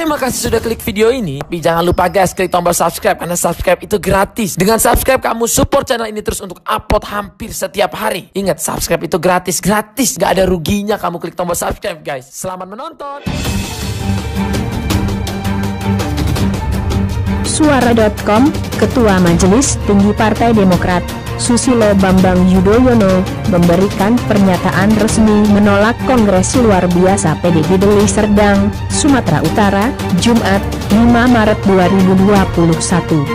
Terima kasih sudah klik video ini. Tapi jangan lupa guys, klik tombol subscribe karena subscribe itu gratis. Dengan subscribe kamu support channel ini terus untuk upload hampir setiap hari. Ingat, subscribe itu gratis. Gak ada ruginya kamu klik tombol subscribe guys. Selamat menonton. Suara.com, Ketua Majelis Tinggi Partai Demokrat, Susilo Bambang Yudhoyono, memberikan pernyataan resmi menolak Kongres Luar Biasa PDIP Deli Serdang, Sumatera Utara, Jumat, 5 Maret 2021.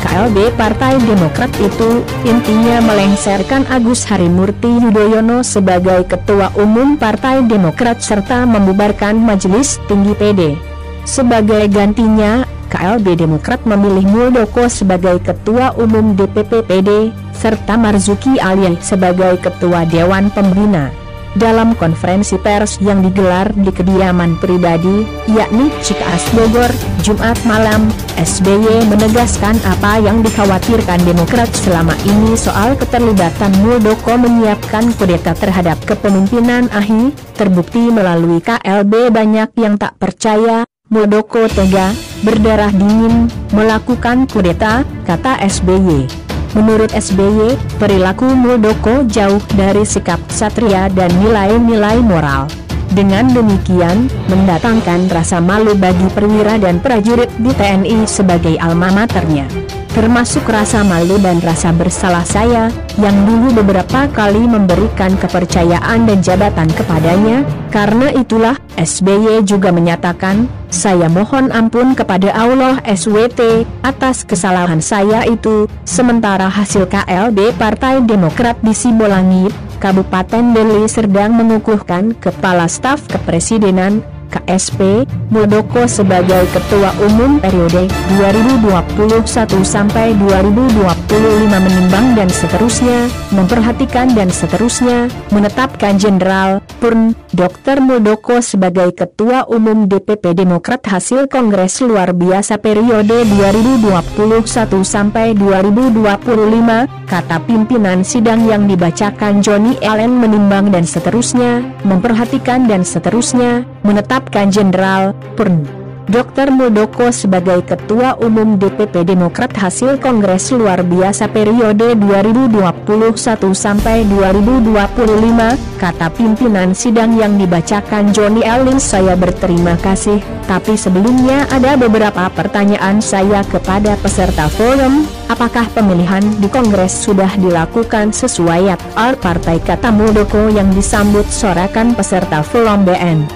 KLB Partai Demokrat itu, intinya melengsarkan Agus Harimurti Yudhoyono sebagai Ketua Umum Partai Demokrat serta membubarkan Majelis Tinggi PD. Sebagai gantinya, KLB Demokrat memilih Muldoko sebagai Ketua Umum DPP PD, serta Marzuki Ali sebagai Ketua Dewan Pembina. Dalam konferensi pers yang digelar di kediaman pribadi, yakni Cikaas Bogor, Jumat malam, SBY menegaskan apa yang dikhawatirkan Demokrat selama ini soal keterlibatan Muldoko menyiapkan kudeta terhadap kepemimpinan AHY, terbukti melalui KLB banyak yang tak percaya Muldoko tega, berdarah dingin, melakukan kudeta, kata SBY. Menurut SBY, perilaku Muldoko jauh dari sikap ksatria dan nilai-nilai moral. Dengan demikian, mendatangkan rasa malu bagi perwira dan prajurit di TNI sebagai alma maternya. Termasuk rasa malu dan rasa bersalah saya, yang dulu beberapa kali memberikan kepercayaan dan jabatan kepadanya. Karena itulah, SBY juga menyatakan, saya mohon ampun kepada Allah SWT, atas kesalahan saya itu. Sementara hasil KLB Partai Demokrat di Sibolangit, Kabupaten Deli Serdang mengukuhkan Kepala Staf Kepresidenan, KSP, Muldoko sebagai Ketua Umum periode 2021 sampai 2025 menimbang dan seterusnya, memperhatikan dan seterusnya, menetapkan Jenderal Purn. Dr. Muldoko sebagai Ketua Umum DPP Demokrat hasil Kongres Luar Biasa periode 2021 sampai 2025, kata pimpinan sidang yang dibacakan Johnny Allen menimbang dan seterusnya, memperhatikan dan seterusnya, menetapkan Jenderal Purn. Dr. Muldoko sebagai Ketua Umum DPP Demokrat hasil Kongres Luar Biasa periode 2021 sampai 2025, kata pimpinan sidang yang dibacakan Johnny Allen. Saya berterima kasih, tapi sebelumnya ada beberapa pertanyaan saya kepada peserta forum. Apakah pemilihan di Kongres sudah dilakukan sesuai aturan partai, kata Muldoko yang disambut sorakan peserta forum BN.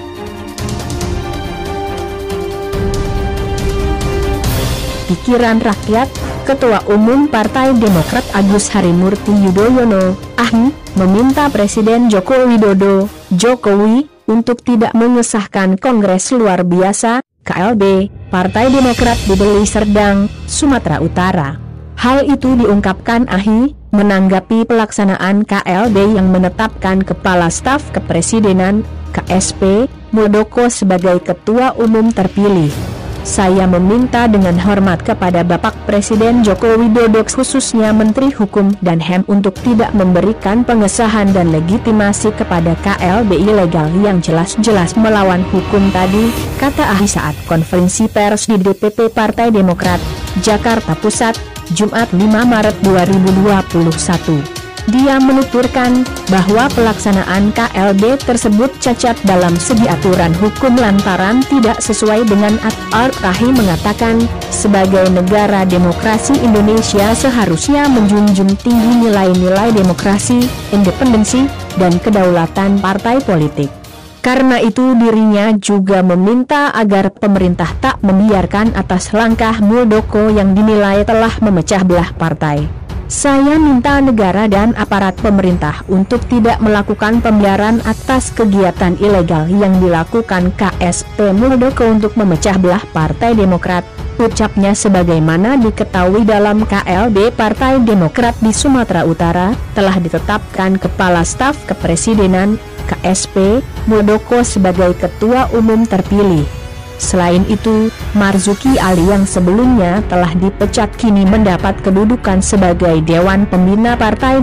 Pikiran rakyat. Ketua Umum Partai Demokrat Agus Harimurti Yudhoyono, AHY, meminta Presiden Joko Widodo, Jokowi, untuk tidak mengesahkan Kongres Luar Biasa, KLB, Partai Demokrat di Deli Serdang, Sumatera Utara. Hal itu diungkapkan AHY, menanggapi pelaksanaan KLB yang menetapkan Kepala Staf Kepresidenan, KSP, Muldoko sebagai Ketua Umum terpilih. Saya meminta dengan hormat kepada Bapak Presiden Joko Widodo khususnya Menteri Hukum dan HAM untuk tidak memberikan pengesahan dan legitimasi kepada KLB ilegal yang jelas-jelas melawan hukum tadi, kata AHY saat konferensi pers di DPP Partai Demokrat, Jakarta Pusat, Jumat 5 Maret 2021. Dia menuturkan bahwa pelaksanaan KLB tersebut cacat dalam segi aturan hukum lantaran tidak sesuai dengan aturan. AHY mengatakan, sebagai negara demokrasi Indonesia seharusnya menjunjung tinggi nilai-nilai demokrasi, independensi, dan kedaulatan partai politik. Karena itu dirinya juga meminta agar pemerintah tak membiarkan atas langkah Muldoko yang dinilai telah memecah belah partai. Saya minta negara dan aparat pemerintah untuk tidak melakukan pembiaran atas kegiatan ilegal yang dilakukan KSP Muldoko untuk memecah belah Partai Demokrat, ucapnya. Sebagaimana diketahui dalam KLB Partai Demokrat di Sumatera Utara, telah ditetapkan Kepala Staf Kepresidenan, KSP, Muldoko sebagai Ketua Umum terpilih. Selain itu, Marzuki Ali yang sebelumnya telah dipecat kini mendapat kedudukan sebagai Dewan Pembina Partai.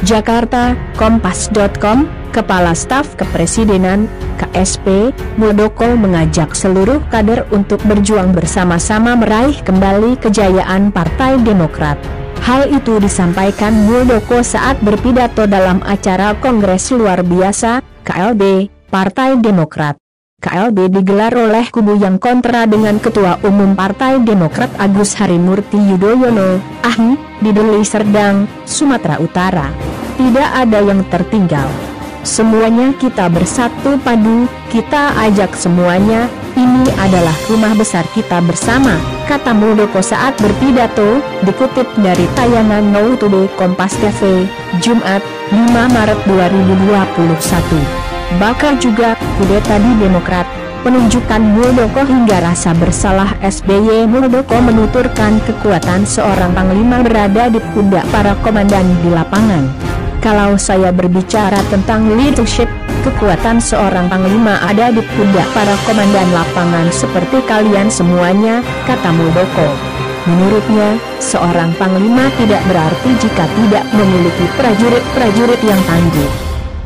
Jakarta, Kompas.com, Kepala Staf Kepresidenan, KSP, Muldoko mengajak seluruh kader untuk berjuang bersama-sama meraih kembali kejayaan Partai Demokrat. Hal itu disampaikan Muldoko saat berpidato dalam acara Kongres Luar Biasa, KLB, Partai Demokrat. KLB digelar oleh kubu yang kontra dengan Ketua Umum Partai Demokrat Agus Harimurti Yudhoyono, AHY, di Deli Serdang, Sumatera Utara. Tidak ada yang tertinggal. Semuanya kita bersatu padu, kita ajak semuanya, ini adalah rumah besar kita bersama, kata Muldoko saat berpidato, dikutip dari tayangan Now Today Kompas TV, Jumat, 5 Maret 2021. Bakal juga kudeta di Demokrat, penunjukan Muldoko hingga rasa bersalah SBY. Muldoko menuturkan kekuatan seorang panglima berada di pundak para komandan di lapangan. Kalau saya berbicara tentang leadership, kekuatan seorang panglima ada di pundak para komandan lapangan seperti kalian semuanya, kata Muldoko. Menurutnya, seorang panglima tidak berarti jika tidak memiliki prajurit-prajurit yang tangguh.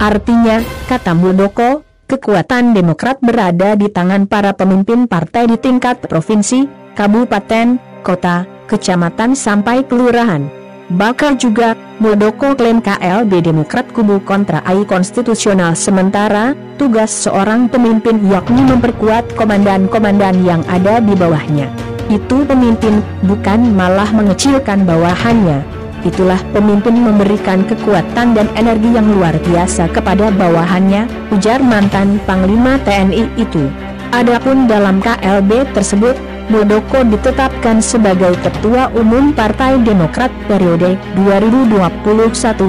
Artinya, kata Muldoko, kekuatan Demokrat berada di tangan para pemimpin partai di tingkat provinsi, kabupaten, kota, kecamatan sampai kelurahan. Bakal juga, Muldoko klaim KLB Demokrat kubu kontra AI konstitusional sementara, tugas seorang pemimpin yakni memperkuat komandan-komandan yang ada di bawahnya. Itu pemimpin, bukan malah mengecilkan bawahannya. Itulah pemimpin memberikan kekuatan dan energi yang luar biasa kepada bawahannya, ujar mantan Panglima TNI itu. Adapun dalam KLB tersebut, Muldoko ditetapkan sebagai Ketua Umum Partai Demokrat periode 2021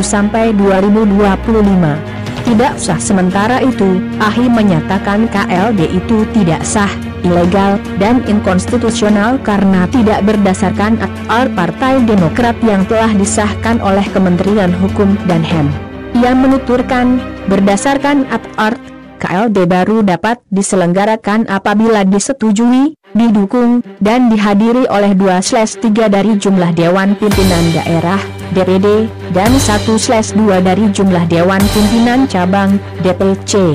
sampai 2025. Tidak sah. Sementara itu, AHY menyatakan KLB itu tidak sah, ilegal, dan inkonstitusional karena tidak berdasarkan akta Partai Demokrat yang telah disahkan oleh Kementerian Hukum dan HAM. Ia menuturkan, berdasarkan akta, KLB baru dapat diselenggarakan apabila disetujui, didukung, dan dihadiri oleh 2/3 dari jumlah Dewan Pimpinan Daerah, DPD, dan 1/2 dari jumlah Dewan Pimpinan Cabang, DPC.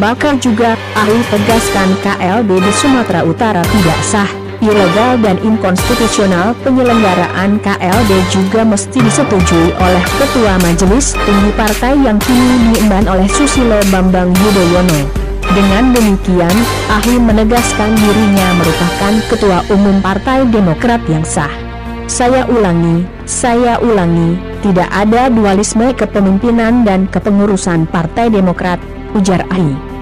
Bakal juga, AHY tegaskan KLB di Sumatera Utara tidak sah, ilegal dan inkonstitusional. Penyelenggaraan KLB juga mesti disetujui oleh Ketua Majelis Tinggi Partai yang kini diemban oleh Susilo Bambang Yudhoyono. Dengan demikian, AHY menegaskan dirinya merupakan Ketua Umum Partai Demokrat yang sah. Saya ulangi, tidak ada dualisme kepemimpinan dan kepengurusan Partai Demokrat, ujar AHY.